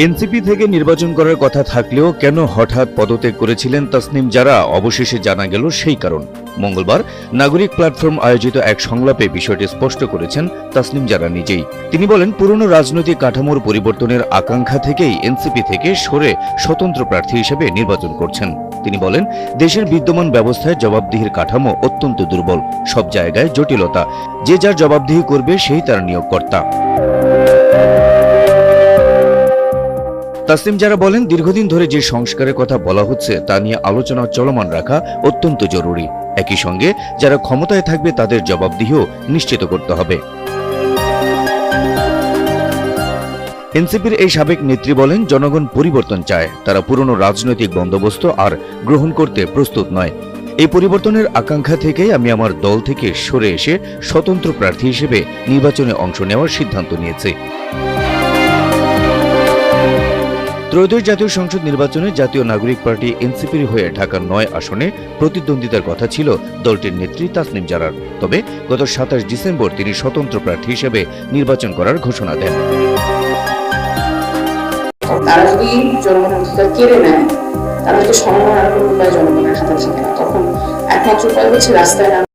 NCP থেকে নির্বাচন করার কথা থাকলেও কেন হঠাৎ পদত্যাগ করেছিলেন তাসনিম জারা, অবশেষে জানা গেল সেই কারণ। মঙ্গলবার নাগরিক প্ল্যাটফর্ম আয়োজিত এক সংলাপে বিষয়টি স্পষ্ট করেছেন তাসনিম জারা নিজেই। তিনি বলেন, পুরনো রাজনৈতিক কাঠামোর পরিবর্তনের আকাঙ্ক্ষা থেকেই এনসিপি থেকে সরে স্বতন্ত্র প্রার্থী হিসেবে নির্বাচন করছেন। তিনি বলেন, দেশের বিদ্যমান ব্যবস্থায় জবাবদিহির কাঠামো অত্যন্ত দুর্বল, সব জায়গায় জটিলতা, যে যার জবাবদিহি করবে সেই তার নিয়োগকর্তা। তাসনিম জারা বলেন, দীর্ঘদিন ধরে যে সংস্কারের কথা বলা হচ্ছে তা নিয়ে আলোচনা চলমান রাখা অত্যন্ত জরুরি। একই সঙ্গে যারা ক্ষমতায় থাকবে তাদের জবাবদিহিও নিশ্চিত করতে হবে। এনসিপির এই সাবেক নেত্রী বলেন, জনগণ পরিবর্তন চায়, তারা পুরনো রাজনৈতিক বন্দোবস্ত আর গ্রহণ করতে প্রস্তুত নয়। এই পরিবর্তনের আকাঙ্ক্ষা থেকেই আমি আমার দল থেকে সরে এসে স্বতন্ত্র প্রার্থী হিসেবে নির্বাচনে অংশ নেওয়ার সিদ্ধান্ত নিয়েছি। ত্রয়োদশ জাতীয় সংসদ নির্বাচনে জাতীয় নাগরিক পার্টি এনসিপির হয়ে ঢাকার ৯ আসনে প্রতিদ্বন্দ্বিতার কথা ছিল দলটির নেত্রী তাসনিম জারার। তবে গত ২৭ ডিসেম্বর তিনি স্বতন্ত্র প্রার্থী হিসেবে নির্বাচন করার ঘোষণা দেন। তারা যদি জনগণের অধিকার কেড়ে নেয়, তাহলে তো সম্মান আর কোনো উপায় জনগণের হাতে থাকে না। তখন একমাত্র উপায় হচ্ছে রাস্তায়